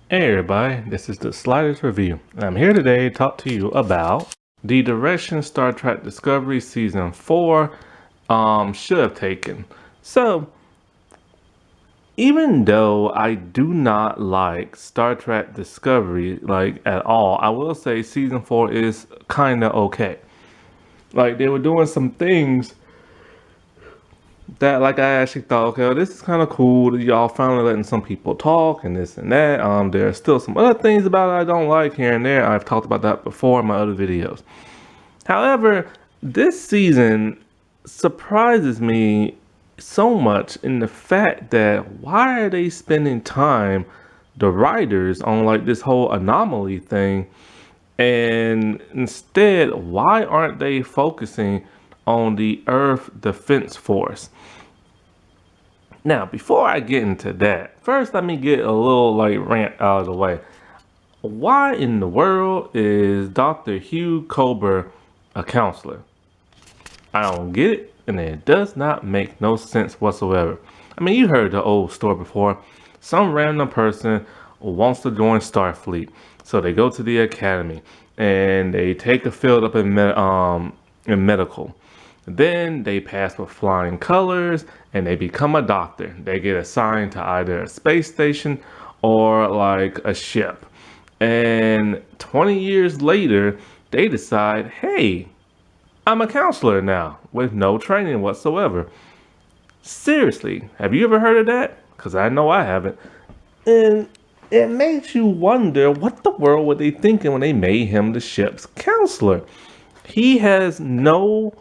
Hey everybody, this is the Sliders Review, and I'm here today to talk to you about the direction Star Trek Discovery Season 4 should have taken. So, even though I do not like Star Trek Discovery, at all, I will say Season 4 is kinda okay. Like, they were doing some things that I actually thought, okay, well, this is kind of cool that y'all finally letting some people talk and this and that. There are still some other things about it I don't like here and there. I've talked about that before in my other videos. However, this season surprises me so much in the fact that why are they spending time, the writers, on this whole anomaly thing, and instead, why aren't they focusing on the Earth Defense Force? Now, before I get into that, first let me get a little rant out of the way. Why in the world is Dr. Hugh Culber a counselor? I don't get it, and it does not make no sense whatsoever. I mean, you heard the old story before. Some random person wants to join Starfleet, so they go to the academy and they take a field up in medical. Then they pass with flying colors and they become a doctor. They get assigned to either a space station or a ship. And 20 years later, they decide, hey, I'm a counselor now with no training whatsoever. Seriously, have you ever heard of that? Because I know I haven't. And it makes you wonder what the world were they thinking when they made him the ship's counselor. He has no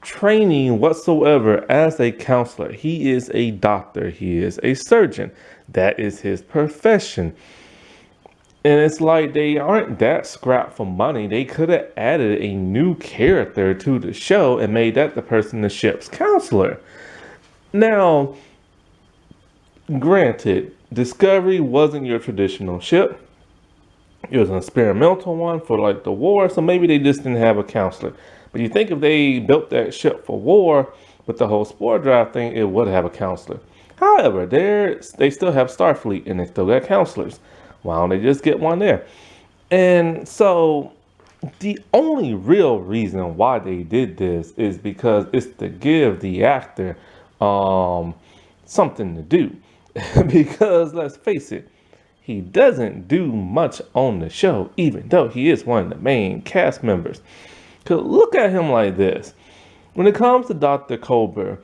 training whatsoever as a counselor. He is a doctor. He is a surgeon. That is his profession. And it's like they aren't that scrapped for money. They could have added a new character to the show and made that the person the ship's counselor. Now, granted, Discovery wasn't your traditional ship. It was an experimental one for the war, so maybe they just didn't have a counselor. But you think if they built that ship for war with the whole spore drive thing, it would have a counselor. However, they still have Starfleet and they still got counselors. Why don't they just get one there? And so the only real reason why they did this is because it's to give the actor something to do. Because let's face it, he doesn't do much on the show, even though he is one of the main cast members. Cause look at him like this. When it comes to Dr. Culber,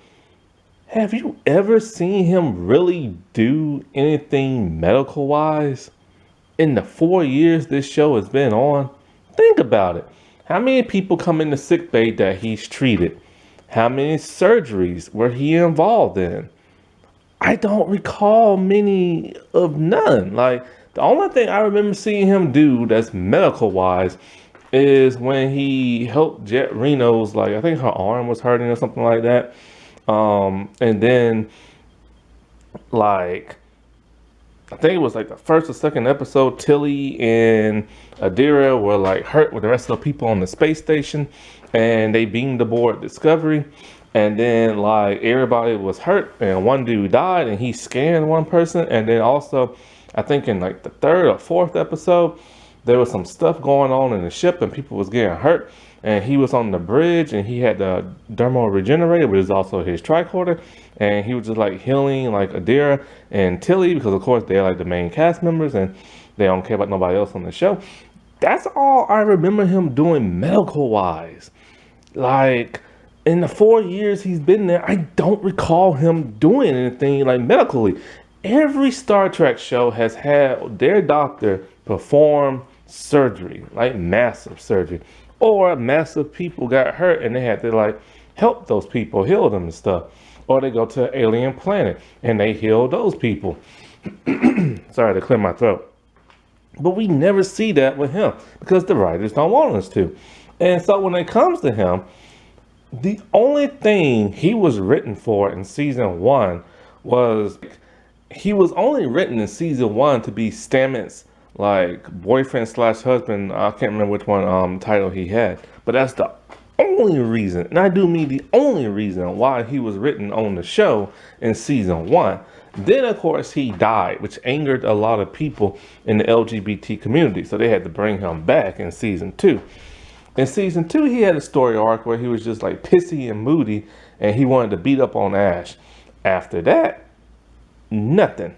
have you ever seen him really do anything medical wise? In the 4 years this show has been on, think about it. How many people come into sickbay that he's treated? How many surgeries were he involved in? I don't recall many of none. The only thing I remember seeing him do that's medical wise is when he helped Jet Reno's, I think her arm was hurting or something like that. And then I think it was the first or second episode, Tilly and Adira were hurt with the rest of the people on the space station, and they beamed aboard Discovery. And then everybody was hurt, and one dude died, and he scanned one person. And then also, I think in the third or fourth episode, there was some stuff going on in the ship, and people was getting hurt. And he was on the bridge, and he had the dermal regenerator, which is also his tricorder. And he was just healing Adira and Tilly, because of course they're the main cast members, and they don't care about nobody else on the show. That's all I remember him doing medical wise. In the 4 years he's been there, I don't recall him doing anything medically. Every Star Trek show has had their doctor perform surgery, massive surgery, or massive people got hurt and they had to help those people, heal them and stuff. Or they go to an alien planet and they heal those people. Sorry to clear my throat. But we never see that with him because the writers don't want us to. And so when it comes to him, the only thing he was written for in season 1 was he was only written in season 1 to be Stamets boyfriend / husband. I can't remember which one title he had, but that's the only reason, and I do mean the only reason why he was written on the show in season 1. Then, of course, he died, which angered a lot of people in the LGBT community. So they had to bring him back in season 2. In season 2, he had a story arc where he was just like pissy and moody and he wanted to beat up on Ash. After that, nothing.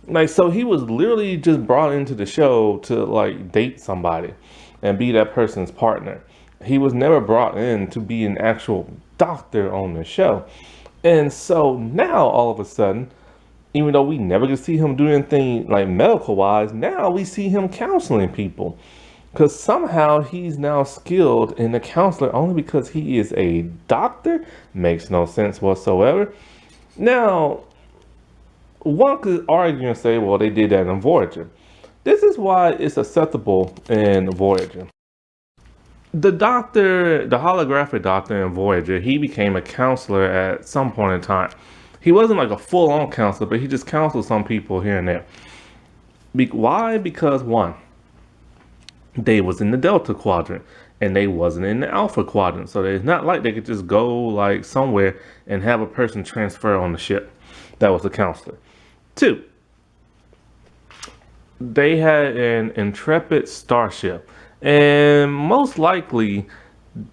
Like, so he was literally just brought into the show to like date somebody and be that person's partner. He was never brought in to be an actual doctor on the show. And so now all of a sudden, even though we never could see him do anything like medical wise, now we see him counseling people. Because somehow he's now skilled in a counselor only because he is a doctor. Makes no sense whatsoever. Now, one could argue and say, well, they did that in Voyager. This is why it's acceptable in Voyager. The doctor, the holographic doctor in Voyager, he became a counselor at some point in time. He wasn't like a full-on counselor, but he just counseled some people here and there. Why? Because one, they was in the Delta Quadrant and they wasn't in the Alpha Quadrant. So it's not like they could just go like somewhere and have a person transfer on the ship. That was a counselor. 2, they had an Intrepid starship, and most likely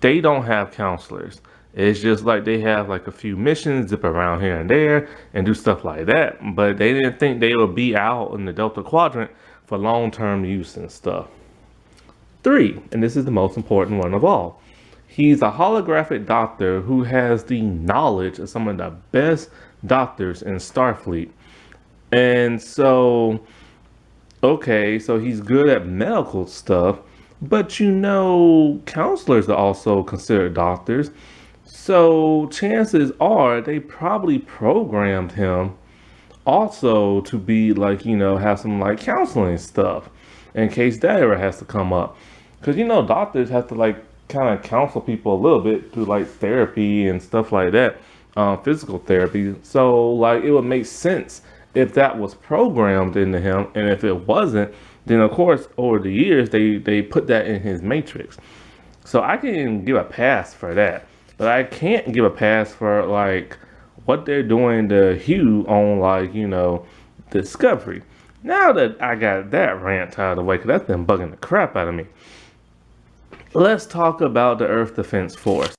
they don't have counselors. It's just like they have like a few missions, zip around here and there and do stuff like that, but they didn't think they would be out in the Delta Quadrant for long-term use and stuff. 3, and this is the most important one of all, he's a holographic doctor who has the knowledge of some of the best doctors in Starfleet. And so, okay, so he's good at medical stuff, but you know, counselors are also considered doctors. So chances are they probably programmed him also to be like, you know, have some like counseling stuff in case that ever has to come up. Because, you know, doctors have to like kind of counsel people a little bit through like therapy and stuff like that, physical therapy. So like it would make sense if that was programmed into him, and if it wasn't, then of course over the years they put that in his matrix. So I can give a pass for that, but I can't give a pass for like what they're doing to Hugh on like, you know, Discovery. Now that I got that rant out of the way, because that's been bugging the crap out of me, let's talk about the Earth Defense Force.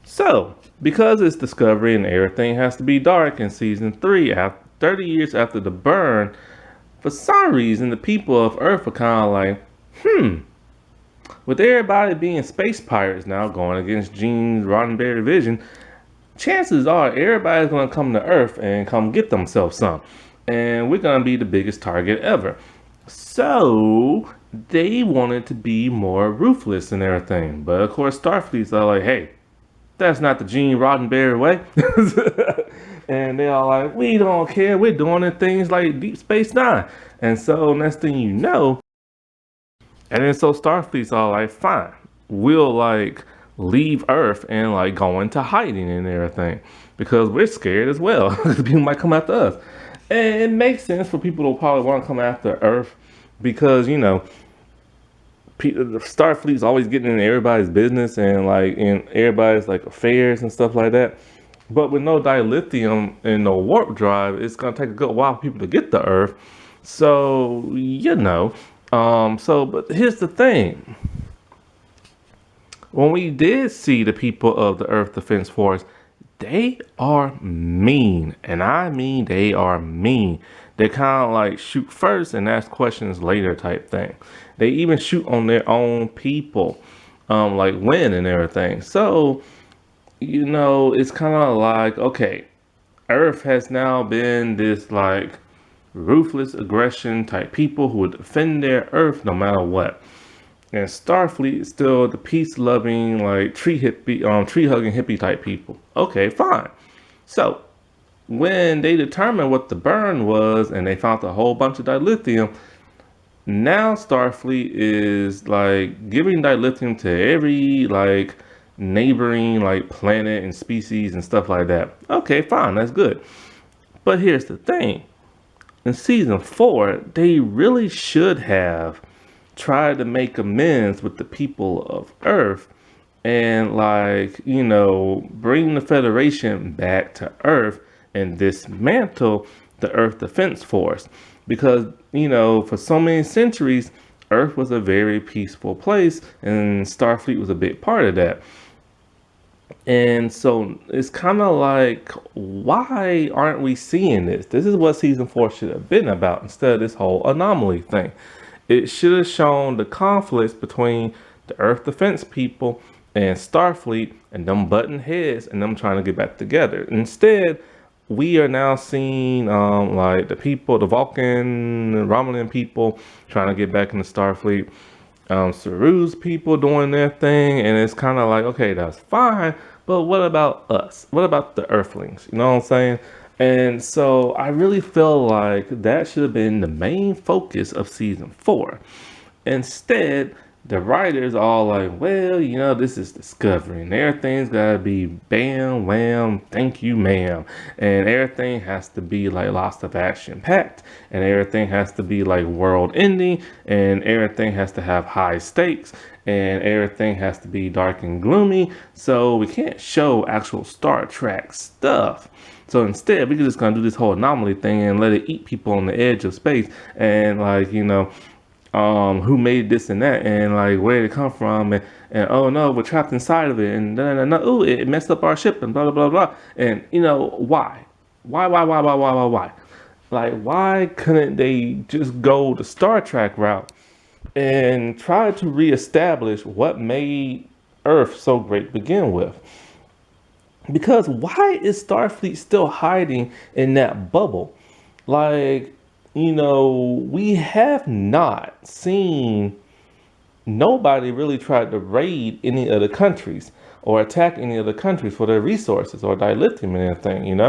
So, because it's Discovery and everything has to be dark in season 3, after 30 years after the burn, for some reason the people of Earth are kind of like, with everybody being space pirates now going against Gene Roddenberry vision, chances are everybody's going to come to Earth and come get themselves some. And we're going to be the biggest target ever. So they wanted to be more ruthless and everything. But of course, Starfleet's are like, hey, that's not the Gene Roddenberry way. And they're all like, we don't care. We're doing the things like Deep Space Nine. And so next thing you know, and then so Starfleet's all like, fine, we'll like leave Earth and like go into hiding and everything because we're scared as well. People might come after us. And it makes sense for people to probably want to come after Earth because, you know, Starfleet's always getting in everybody's business and like in everybody's like affairs and stuff like that. But with no dilithium and no warp drive, it's gonna take a good while for people to get to Earth. So you know, but here's the thing: when we did see the people of the Earth Defense Force, they are mean, and I mean they are mean. They kind of like shoot first and ask questions later type thing. They even shoot on their own people, like Wynn and everything. So, you know, it's kind of like, okay, Earth has now been this like ruthless aggression type people who would defend their Earth no matter what. And Starfleet is still the peace-loving, like tree hugging hippie type people. Okay, fine. So when they determined what the burn was and they found a whole bunch of dilithium, now Starfleet is like giving dilithium to every like neighboring like planet and species and stuff like that. Okay, fine, that's good. But here's the thing. In season 4, they really should have tried to make amends with the people of Earth and like, you know, bring the Federation back to Earth and dismantle the Earth Defense Force. Because, for so many centuries, Earth was a very peaceful place, and Starfleet was a big part of that. And so it's kind of like, why aren't we seeing this? This is what season 4 should have been about instead of this whole anomaly thing. It should have shown the conflicts between the Earth Defense people and Starfleet and them button heads and them trying to get back together. Instead, we are now seeing like the people, the Vulcan, Romulan people trying to get back into Starfleet. Saru's people doing their thing, and it's kind of like, okay, that's fine, but what about us? What about the Earthlings? You know what I'm saying? And so I really feel like that should have been the main focus of season 4. Instead, the writers all like, well, this is Discovery, and everything's gotta be bam, wham, thank you, ma'am, and everything has to be like lots of action packed, and everything has to be like world ending, and everything has to have high stakes, and everything has to be dark and gloomy, so we can't show actual Star Trek stuff. So instead, we could just gonna do this whole anomaly thing and let it eat people on the edge of space, and like, who made this and that, and like where did it come from, and oh no, we're trapped inside of it, and ooh, it messed up our ship, and blah blah blah blah. And why? Why? Like, why couldn't they just go the Star Trek route and try to reestablish what made Earth so great to begin with? Because why is Starfleet still hiding in that bubble? Like, we have not seen nobody really try to raid any other countries or attack any other countries for their resources or dilithium and anything,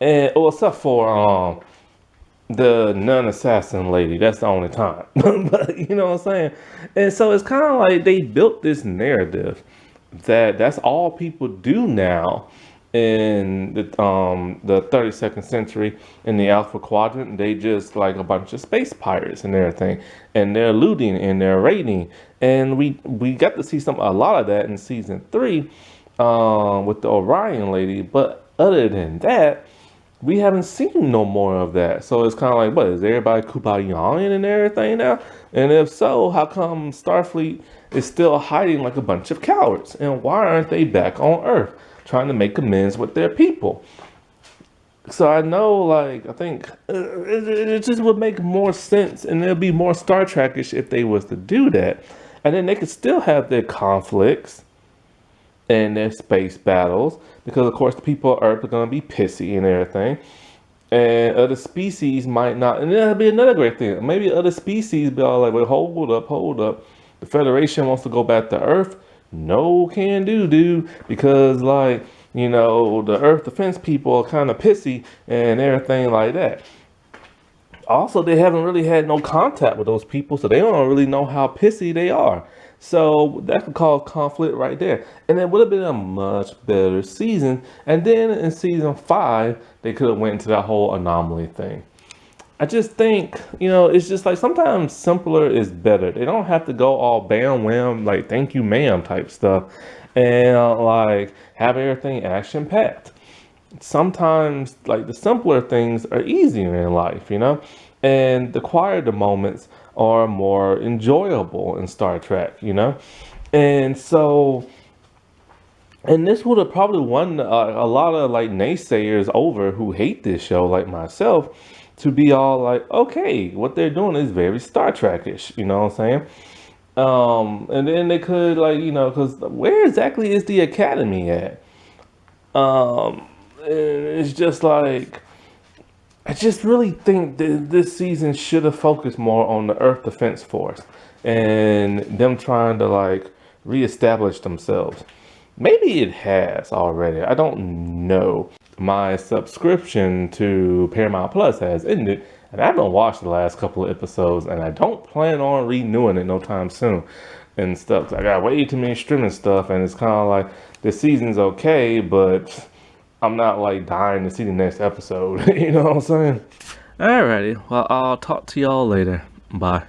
and except for the nun-assassin lady. That's the only time. But you know what I'm saying? And so it's kind of like they built this narrative that that's all people do now in the 32nd century in the Alpha Quadrant. They just like a bunch of space pirates and everything, and they're looting and they're raiding, and we got to see a lot of that in season 3 with the Orion lady. But other than that, we haven't seen no more of that. So it's kind of like, what, is everybody Kubayan and everything now? And if so, how come Starfleet is still hiding like a bunch of cowards? And why aren't they back on Earth trying to make amends with their people? So I know, like, I think it just would make more sense, and it'll be more Star Trek-ish if they was to do that. And then they could still have their conflicts and their space battles, because of course the people of Earth are going to be pissy and everything, and other species might not. And that'll be another great thing. Maybe other species be all like, well, hold up, the Federation wants to go back to Earth. No can do, dude, because like, the Earth Defense people are kind of pissy and everything like that. Also, they haven't really had no contact with those people, so they don't really know how pissy they are. So that could cause conflict right there. And it would have been a much better season. And then in season 5, they could have went into that whole anomaly thing. I just think, it's just like sometimes simpler is better. They don't have to go all bam wham, like thank you ma'am type stuff, and like have everything action packed. Sometimes like the simpler things are easier in life, and the quieter moments are more enjoyable in Star Trek, and so, and this would have probably won a lot of like naysayers over who hate this show, like myself, to be all like, okay, what they're doing is very Star Trek-ish, you know what I'm saying? And then they could like, because where exactly is the Academy at? And it's just like, I just really think that this season should have focused more on the Earth Defense Force and them trying to like reestablish themselves. Maybe it has already. I don't know. My subscription to Paramount Plus has ended, and I haven't watched the last couple of episodes, and I don't plan on renewing it no time soon and stuff. I got way too many streaming stuff, and it's kind of like the season's okay, but I'm not like dying to see the next episode. You know what I'm saying? Alrighty. Well, I'll talk to y'all later. Bye.